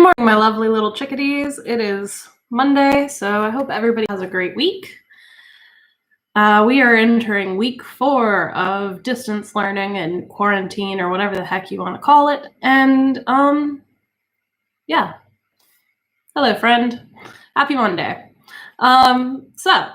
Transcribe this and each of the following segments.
morning, my lovely little chickadees. It is Monday, so I hope everybody has a great week. We are entering week 4 of distance learning and quarantine, or whatever the heck you want to call it. And, yeah. Hello, friend. Happy Monday. So,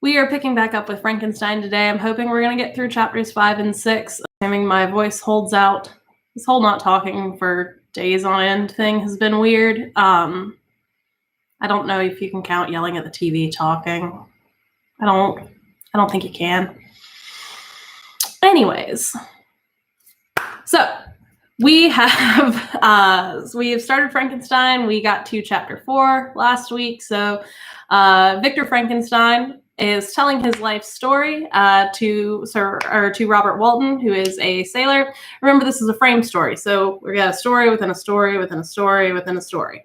we are picking back up with Frankenstein today. I'm hoping we're going to get through chapters 5 and 6, assuming my voice holds out. This whole not talking for days on end thing has been weird. I don't know if you can count yelling at the TV talking. I don't think you can. Anyways, so we have started Frankenstein. We got to chapter 4 last week. So Victor Frankenstein is telling his life story to Robert Walton, who is a sailor. Remember, this is a frame story, so we got a story within a story within a story within a story.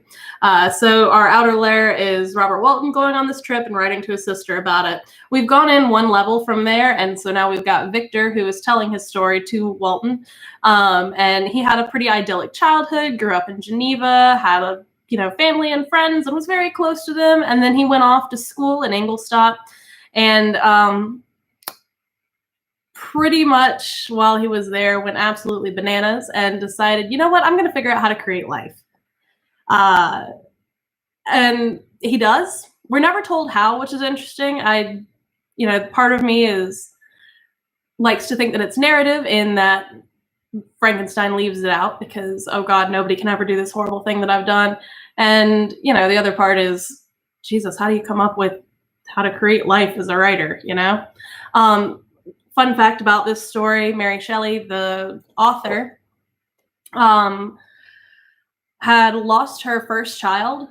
So our outer layer is Robert Walton going on this trip and writing to his sister about it. We've gone in one level from there, and so now we've got Victor, who is telling his story to Walton. And he had a pretty idyllic childhood, grew up in Geneva, had a family and friends, and was very close to them. And then he went off to school in Ingolstadt, and pretty much while he was there went absolutely bananas and decided, you know what, I'm going to figure out how to create life. And he does. We're never told how, which is interesting. Part of me likes to think that it's narrative, in that Frankenstein leaves it out because, oh God, nobody can ever do this horrible thing that I've done. And, the other part is, Jesus, how do you come up with how to create life as a writer, Fun fact about this story, Mary Shelley, the author, had lost her first child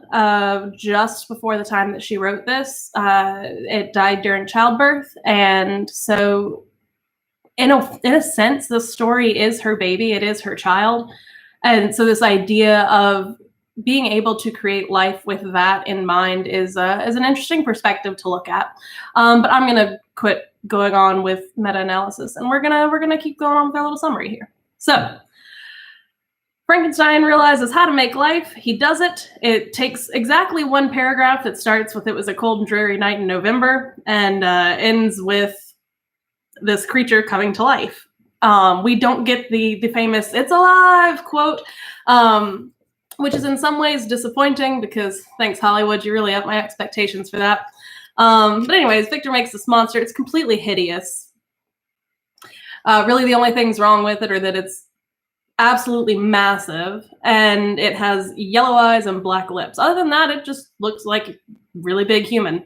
just before the time that she wrote this. It died during childbirth. And so in a sense, the story is her baby. It is her child. And so this idea of being able to create life with that in mind is an interesting perspective to look at. But I'm going to quit going on with meta-analysis, and we're gonna keep going on with our little summary here. So Frankenstein realizes how to make life. He does it. It takes exactly one paragraph that starts with "It was a cold and dreary night in November" and ends with this creature coming to life. We don't get the famous "It's alive" quote, which is in some ways disappointing because, thanks Hollywood, you really upped my expectations for that. But anyways, Victor makes this monster. It's completely hideous. Really the only things wrong with it are that it's absolutely massive and it has yellow eyes and black lips. Other than that, it just looks like a really big human.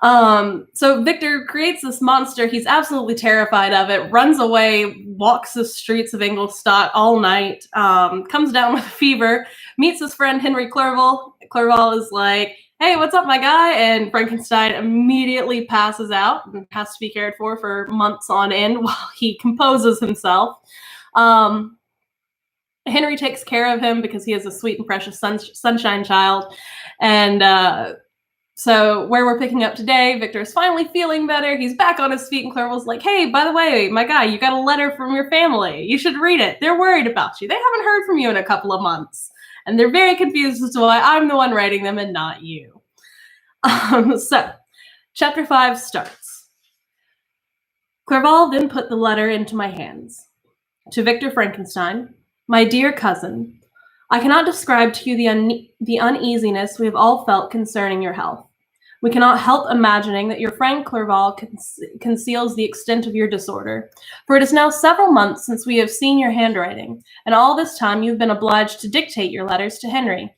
So Victor creates this monster. He's absolutely terrified of it, runs away, walks the streets of Ingolstadt all night, comes down with a fever, meets his friend Henry Clerval. Clerval is like, "Hey, what's up, my guy?" And Frankenstein immediately passes out and has to be cared for months on end while he composes himself. Henry takes care of him because he is a sweet and precious sunshine child. And so where we're picking up today, Victor is finally feeling better. He's back on his feet, and Clerval's like, "Hey, by the way, my guy, you got a letter from your family. You should read it. They're worried about you. They haven't heard from you in a couple of months. And they're very confused as to why I'm the one writing them and not you." So chapter 5 starts. Clerval then put the letter into my hands. "To Victor Frankenstein, my dear cousin, I cannot describe to you the uneasiness we have all felt concerning your health. We cannot help imagining that your friend Clerval conceals the extent of your disorder, for it is now several months since we have seen your handwriting, and all this time you have been obliged to dictate your letters to Henry.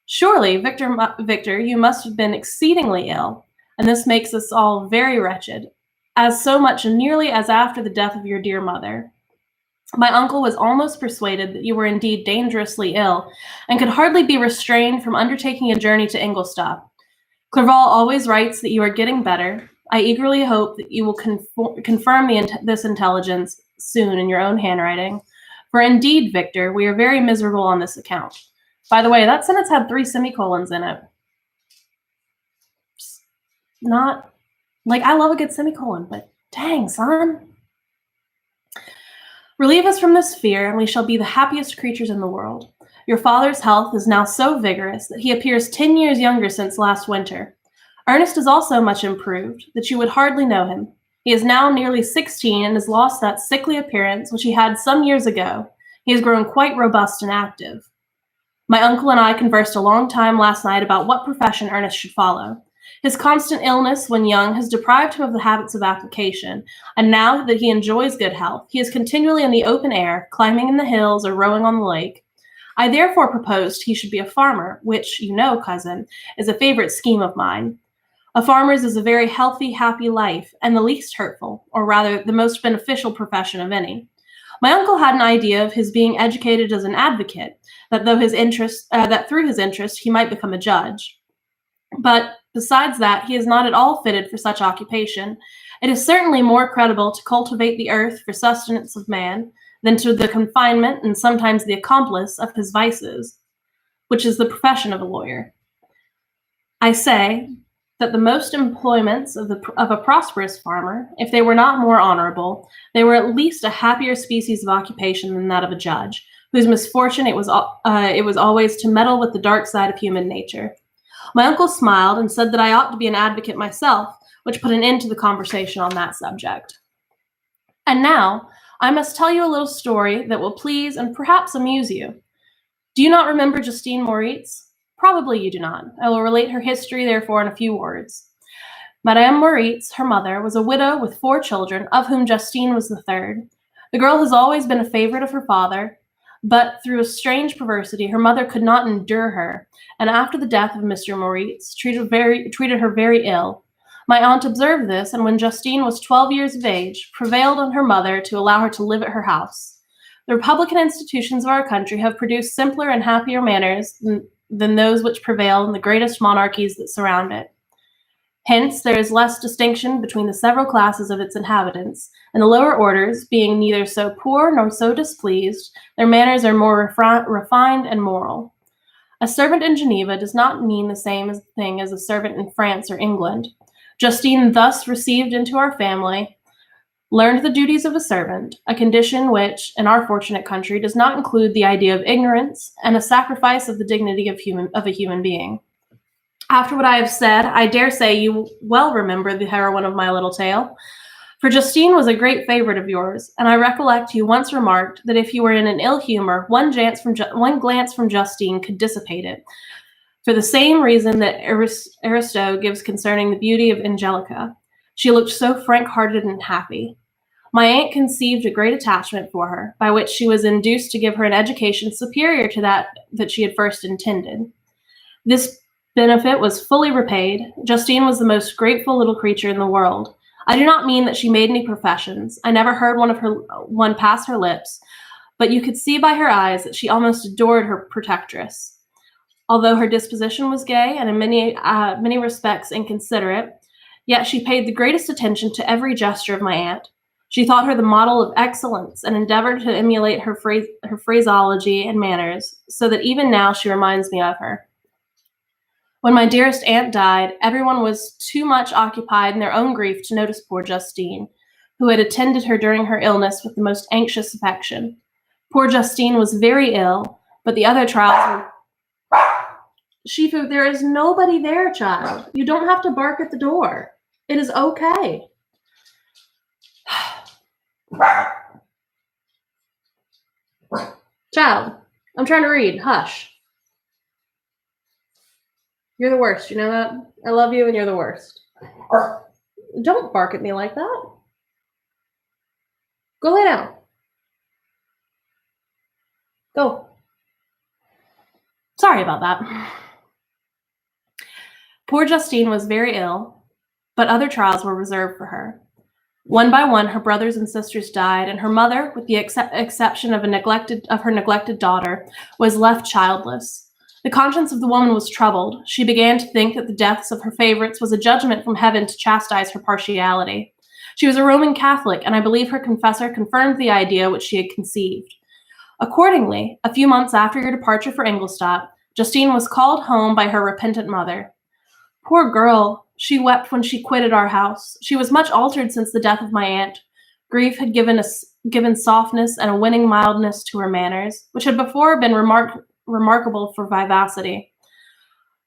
Surely, Victor, you must have been exceedingly ill, and this makes us all very wretched, as so much nearly as after the death of your dear mother. My uncle was almost persuaded that you were indeed dangerously ill, and could hardly be restrained from undertaking a journey to Ingolstadt. Clerval always writes that you are getting better. I eagerly hope that you will confirm this intelligence soon in your own handwriting. For indeed, Victor, we are very miserable on this account." By the way, that sentence had 3 semicolons in it. Not, I love a good semicolon, but dang, son. "Relieve us from this fear, and we shall be the happiest creatures in the world. Your father's health is now so vigorous that he appears 10 years younger since last winter. Ernest is also much improved, that you would hardly know him. He is now nearly 16 and has lost that sickly appearance which he had some years ago. He has grown quite robust and active. My uncle and I conversed a long time last night about what profession Ernest should follow. His constant illness when young has deprived him of the habits of application, and now that he enjoys good health, he is continually in the open air, climbing in the hills or rowing on the lake. I therefore proposed he should be a farmer, which, you know, cousin, is a favorite scheme of mine. A farmer's is a very healthy, happy life, and the least hurtful, or rather the most beneficial profession of any. My uncle had an idea of his being educated as an advocate, that through his interest he might become a judge. But besides that, he is not at all fitted for such occupation. It is certainly more creditable to cultivate the earth for sustenance of man than to the confinement and sometimes the accomplice of his vices, which is the profession of a lawyer. I say that the most employments of a prosperous farmer, if they were not more honorable, they were at least a happier species of occupation than that of a judge, whose misfortune it was always to meddle with the dark side of human nature. My uncle smiled and said that I ought to be an advocate myself, which put an end to the conversation on that subject. And now, I must tell you a little story that will please and perhaps amuse you. Do you not remember Justine Moritz? Probably you do not. I will relate her history, therefore, in a few words. Madame Moritz, her mother, was a widow with 4 children, of whom Justine was the third. The girl has always been a favorite of her father, but through a strange perversity, her mother could not endure her, and after the death of Mr. Moritz, treated her very ill. My aunt observed this, and when Justine was 12 years of age, prevailed on her mother to allow her to live at her house. The republican institutions of our country have produced simpler and happier manners than those which prevail in the greatest monarchies that surround it. Hence, there is less distinction between the several classes of its inhabitants, and the lower orders, being neither so poor nor so displeased, their manners are more refined and moral. A servant in Geneva does not mean the same thing as a servant in France or England. Justine, thus received into our family, learned the duties of a servant, a condition which, in our fortunate country, does not include the idea of ignorance and a sacrifice of the dignity of a human being. After what I have said, I dare say you well remember the heroine of my little tale. For Justine was a great favorite of yours, and I recollect you once remarked that if you were in an ill humor, one glance from Justine could dissipate it, for the same reason that Aristo gives concerning the beauty of Angelica. She looked so frank-hearted and happy. My aunt conceived a great attachment for her, by which she was induced to give her an education superior to that she had first intended. This benefit was fully repaid. Justine was the most grateful little creature in the world. I do not mean that she made any professions. I never heard one pass her lips, but you could see by her eyes that she almost adored her protectress. Although her disposition was gay and in many respects inconsiderate, yet she paid the greatest attention to every gesture of my aunt. She thought her the model of excellence and endeavored to emulate her phraseology and manners, so that even now she reminds me of her. When my dearest aunt died, everyone was too much occupied in their own grief to notice poor Justine, who had attended her during her illness with the most anxious affection. Poor Justine was very ill, but the other trials were... Shifu, there is nobody there, child. You don't have to bark at the door. It is okay. Child, I'm trying to read. Hush. You're the worst, you know that? I love you and you're the worst. Don't bark at me like that. Go lay down. Go. Sorry about that. Poor Justine was very ill, but other trials were reserved for her. One by one, her brothers and sisters died, and her mother, with the exception of her neglected daughter, was left childless. The conscience of the woman was troubled. She began to think that the deaths of her favorites was a judgment from heaven to chastise her partiality. She was a Roman Catholic, and I believe her confessor confirmed the idea which she had conceived. Accordingly, a few months after your departure for Ingolstadt, Justine was called home by her repentant mother. Poor girl, she wept when she quitted our house. She was much altered since the death of my aunt. Grief had given softness and a winning mildness to her manners, which had before been remarkable for vivacity.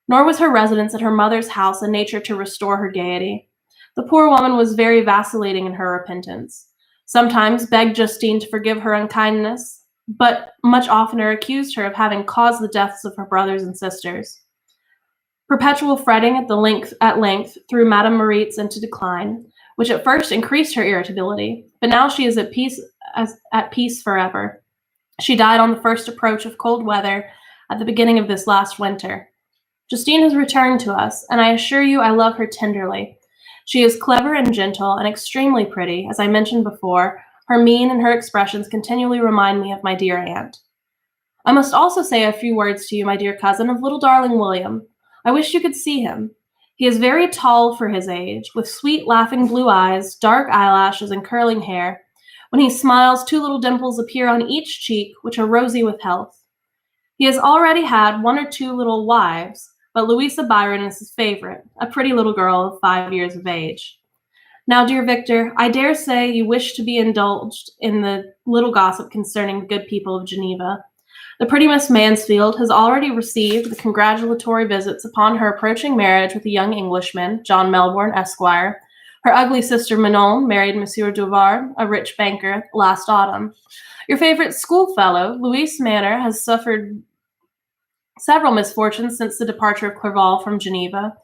Nor was her residence at her mother's house a nature to restore her gaiety. The poor woman was very vacillating in her repentance. Sometimes begged Justine to forgive her unkindness, but much oftener accused her of having caused the deaths of her brothers and sisters. Perpetual fretting at length threw Madame Moritz into decline, which at first increased her irritability, but now she is at peace forever. She died on the first approach of cold weather at the beginning of this last winter. Justine has returned to us, and I assure you I love her tenderly. She is clever and gentle and extremely pretty, as I mentioned before. Her mien and her expressions continually remind me of my dear aunt. I must also say a few words to you, my dear cousin, of little darling William. I wish you could see him. He is very tall for his age, with sweet, laughing blue eyes, dark eyelashes, and curling hair. When he smiles, 2 little dimples appear on each cheek, which are rosy with health. He has already had 1 or 2 little wives, but Louisa Byron is his favorite, a pretty little girl of 5 years of age. Now, dear Victor, I dare say you wish to be indulged in the little gossip concerning the good people of Geneva. The pretty Miss Mansfield has already received the congratulatory visits upon her approaching marriage with a young Englishman, John Melbourne, Esquire. Her ugly sister Manon married Monsieur Duvar, a rich banker, last autumn. Your favorite schoolfellow, Louis Manor, has suffered several misfortunes since the departure of Clerval from Geneva,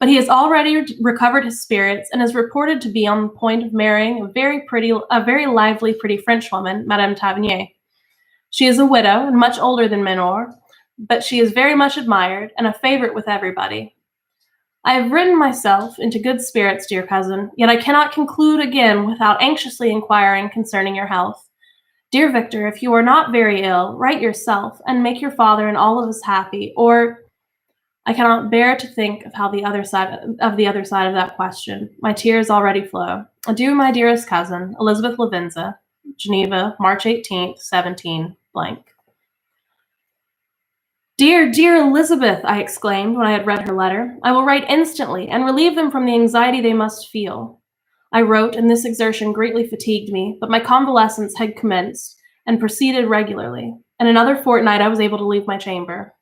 but he has already recovered his spirits and is reported to be on the point of marrying a very lively, pretty Frenchwoman, Madame Tavernier. She is a widow and much older than Menor, but she is very much admired and a favorite with everybody. I have written myself into good spirits, dear cousin, yet I cannot conclude again without anxiously inquiring concerning your health. Dear Victor, if you are not very ill, write yourself and make your father and all of us happy, or I cannot bear to think of the other side of that question. My tears already flow. Adieu, my dearest cousin, Elizabeth Lavenza, Geneva, March 18th, 17 blank. Dear, dear Elizabeth, I exclaimed when I had read her letter. I will write instantly and relieve them from the anxiety they must feel. I wrote, and this exertion greatly fatigued me, but my convalescence had commenced and proceeded regularly. In another fortnight, I was able to leave my chamber.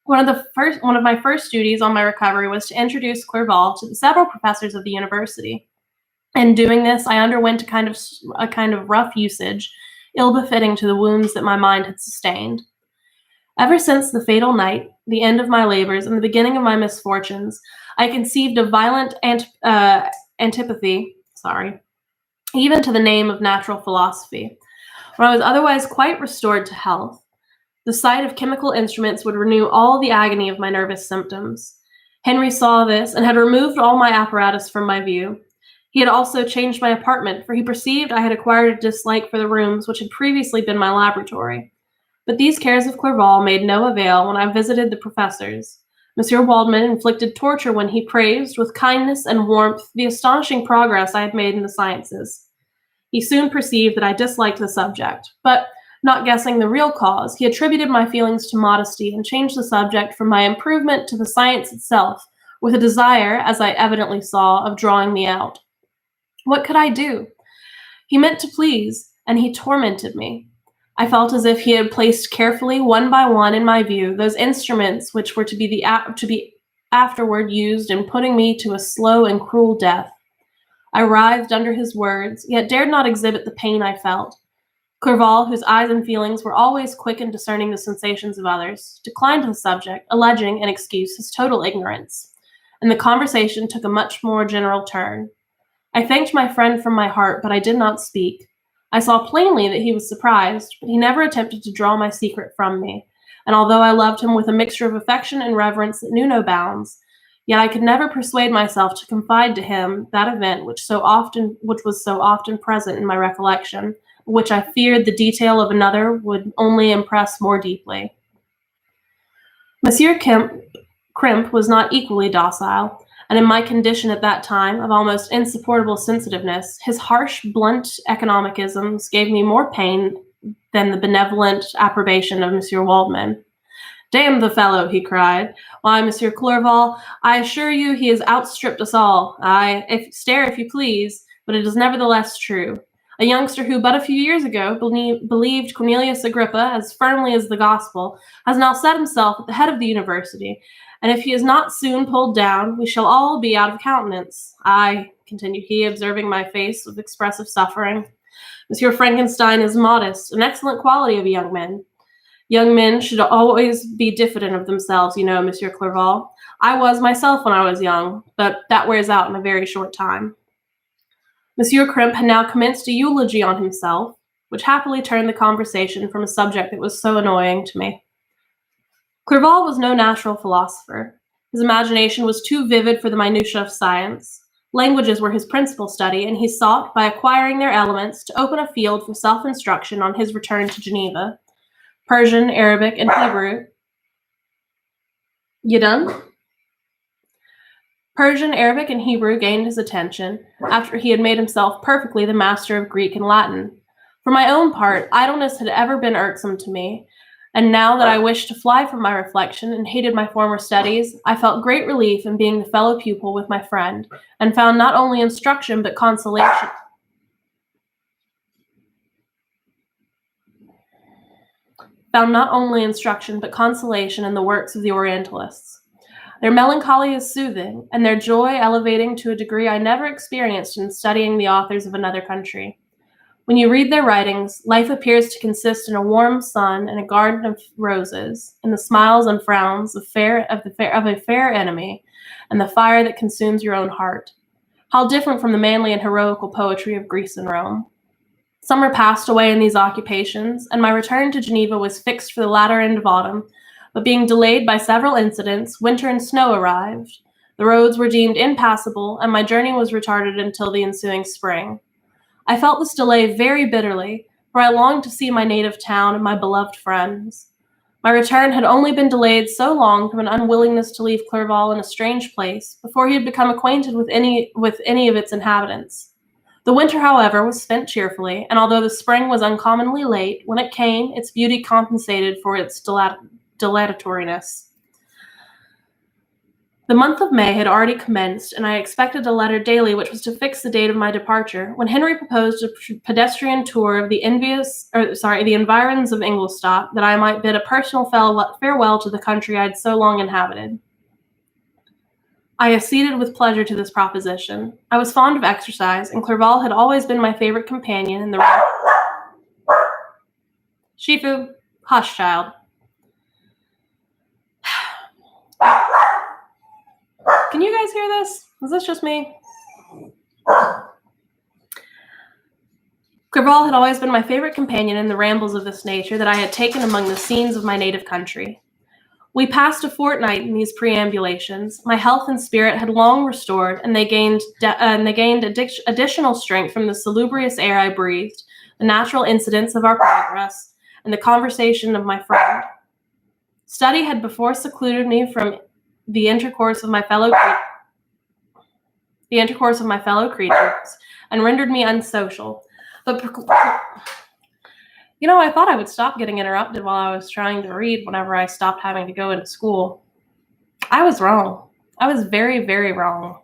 One of my first duties on my recovery was to introduce Clerval to the several professors of the university. In doing this, I underwent a kind of rough usage, ill-befitting to the wounds that my mind had sustained. Ever since the fatal night, the end of my labors, and the beginning of my misfortunes, I conceived a violent antipathy, even to the name of natural philosophy. When I was otherwise quite restored to health, the sight of chemical instruments would renew all the agony of my nervous symptoms. Henry saw this and had removed all my apparatus from my view. He had also changed my apartment, for he perceived I had acquired a dislike for the rooms which had previously been my laboratory. But these cares of Clerval made no avail when I visited the professors. Monsieur Waldman inflicted torture when he praised, with kindness and warmth, the astonishing progress I had made in the sciences. He soon perceived that I disliked the subject, but, not guessing the real cause, he attributed my feelings to modesty and changed the subject from my improvement to the science itself, with a desire, as I evidently saw, of drawing me out. What could I do? He meant to please, and he tormented me. I felt as if he had placed carefully, one by one, in my view, those instruments which were to be afterward used in putting me to a slow and cruel death. I writhed under his words, yet dared not exhibit the pain I felt. Clerval, whose eyes and feelings were always quick in discerning the sensations of others, declined the subject, alleging, in excuse, his total ignorance, and the conversation took a much more general turn. I thanked my friend from my heart, but I did not speak. I saw plainly that he was surprised, but he never attempted to draw my secret from me, and although I loved him with a mixture of affection and reverence that knew no bounds, yet I could never persuade myself to confide to him that event which was so often present in my recollection, which I feared the detail of another would only impress more deeply. Monsieur Crimp was not equally docile, and in my condition at that time of almost insupportable sensitiveness, his harsh, blunt economicisms gave me more pain than the benevolent approbation of Monsieur Waldman. Damn the fellow, he cried. Why, Monsieur Clerval, I assure you he has outstripped us all. Stare if you please, but it is nevertheless true. a youngster who but a few years ago believed Cornelius Agrippa as firmly as the gospel, has now set himself at the head of the university, and if he is not soon pulled down, we shall all be out of countenance. Aye, continued he, observing my face with expressive suffering. Monsieur Frankenstein is modest, an excellent quality of a young man. Young men should always be diffident of themselves, you know, Monsieur Clerval. I was myself when I was young, but that wears out in a very short time. Monsieur Crimp had now commenced a eulogy on himself, which happily turned the conversation from a subject that was so annoying to me. Clerval was no natural philosopher. His imagination was too vivid for the minutiae of science. Languages were his principal study, and he sought, by acquiring their elements, to open a field for self-instruction on his return to Geneva. Persian, Arabic, and Hebrew. You done? Persian, Arabic, and Hebrew gained his attention after he had made himself perfectly the master of Greek and Latin. For my own part, idleness had ever been irksome to me, and now that I wished to fly from my reflection and hated my former studies, I felt great relief in being the fellow pupil with my friend, and found not only instruction but consolation. in the works of the Orientalists. Their melancholy is soothing, and their joy elevating to a degree I never experienced in studying the authors of another country. When you read their writings, life appears to consist in a warm sun and a garden of roses, in the smiles and frowns of a fair enemy, and the fire that consumes your own heart. How different from the manly and heroical poetry of Greece and Rome. Summer passed away in these occupations, and my return to Geneva was fixed for the latter end of autumn, but being delayed by several incidents, winter and snow arrived. The roads were deemed impassable, and my journey was retarded until the ensuing spring. I felt this delay very bitterly, for I longed to see my native town and my beloved friends. My return had only been delayed so long from an unwillingness to leave Clerval in a strange place before he had become acquainted with any of its inhabitants. The winter, however, was spent cheerfully, and although the spring was uncommonly late, when it came, its beauty compensated for its dilatoriness. The month of May had already commenced, and I expected a letter daily which was to fix the date of my departure, when Henry proposed a pedestrian tour of the environs of Ingolstadt, that I might bid a personal farewell to the country I had so long inhabited. I acceded with pleasure to this proposition. I was fond of exercise, and Clerval had always been my favorite companion in the Shifu, hush, child. Can you guys hear this? Is this just me? Clerval had always been my favorite companion in the rambles of this nature that I had taken among the scenes of my native country. We passed a fortnight in these perambulations. My health and spirit had long restored, and they gained additional strength from the salubrious air I breathed, the natural incidents of our progress, and the conversation of my friend. Study had before secluded me from the intercourse of my fellow creatures, and rendered me unsocial. But I thought I would stop getting interrupted while I was trying to read whenever I stopped having to go into school. I was wrong. I was very, very wrong.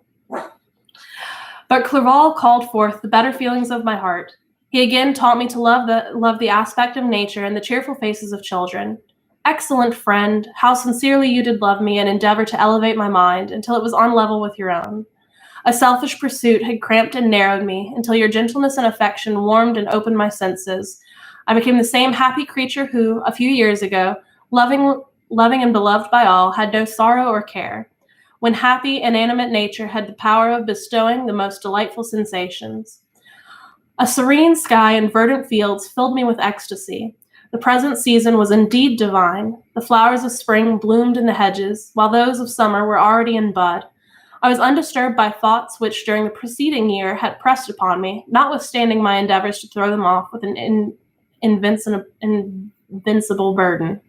But Clerval called forth the better feelings of my heart. He again taught me to love the aspect of nature and the cheerful faces of children. Excellent friend, how sincerely you did love me and endeavor to elevate my mind until it was on level with your own. A selfish pursuit had cramped and narrowed me until your gentleness and affection warmed and opened my senses. I became the same happy creature who, a few years ago, loving and beloved by all, had no sorrow or care, when happy, inanimate nature had the power of bestowing the most delightful sensations. A serene sky and verdant fields filled me with ecstasy. The present season was indeed divine. The flowers of spring bloomed in the hedges, while those of summer were already in bud. I was undisturbed by thoughts which during the preceding year had pressed upon me, notwithstanding my endeavors to throw them off with an invincible burden.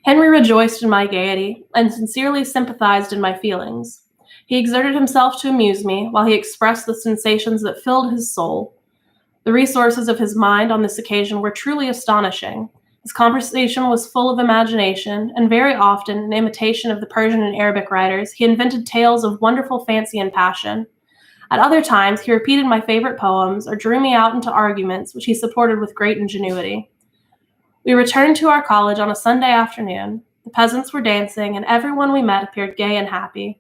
Henry rejoiced in my gaiety and sincerely sympathized in my feelings. He exerted himself to amuse me while he expressed the sensations that filled his soul. The resources of his mind on this occasion were truly astonishing. His conversation was full of imagination, and very often, in imitation of the Persian and Arabic writers, he invented tales of wonderful fancy and passion. At other times, he repeated my favorite poems or drew me out into arguments, which he supported with great ingenuity. We returned to our college on a Sunday afternoon. The peasants were dancing, and everyone we met appeared gay and happy.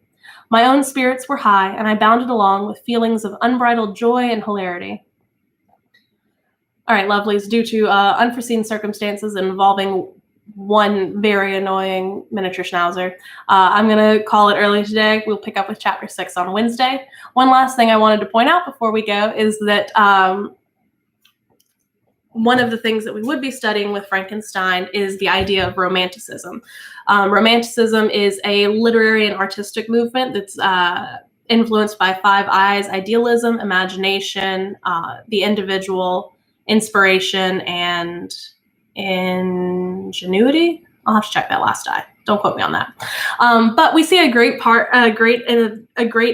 My own spirits were high, and I bounded along with feelings of unbridled joy and hilarity. All right, lovelies, due to unforeseen circumstances involving one very annoying miniature schnauzer, I'm going to call it early today. We'll pick up with chapter 6 on Wednesday. One last thing I wanted to point out before we go is that one of the things that we would be studying with Frankenstein is the idea of romanticism. Romanticism is a literary and artistic movement that's influenced by five eyes: idealism, imagination, the individual, inspiration, and ingenuity. I'll have to check that last eye. Don't quote me on that. But we see a great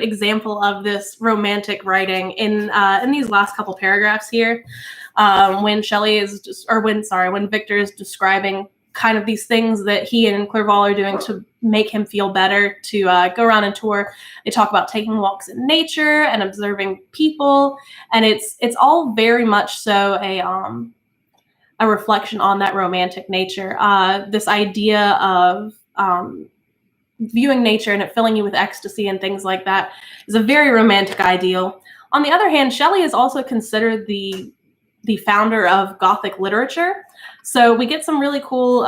example of this romantic writing in these last couple paragraphs here. When when Victor is describing kind of these things that he and Clerval are doing to make him feel better, to go around and tour. They talk about taking walks in nature and observing people, and it's all very much so a reflection on that romantic nature. This idea of viewing nature and it filling you with ecstasy and things like that is a very romantic ideal. On the other hand, Shelley is also considered the founder of Gothic literature. So we get some really cool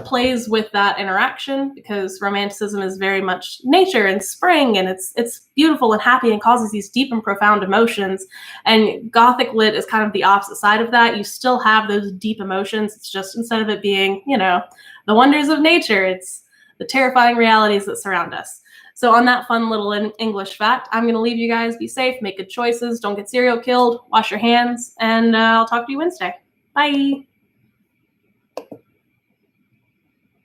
plays with that interaction, because romanticism is very much nature and spring, and it's beautiful and happy and causes these deep and profound emotions. And Gothic lit is kind of the opposite side of that. You still have those deep emotions. It's just, instead of it being, the wonders of nature, it's the terrifying realities that surround us. So on that fun little English fact, I'm going to leave you guys. Be safe, make good choices, don't get serial killed, wash your hands, and I'll talk to you Wednesday. Bye.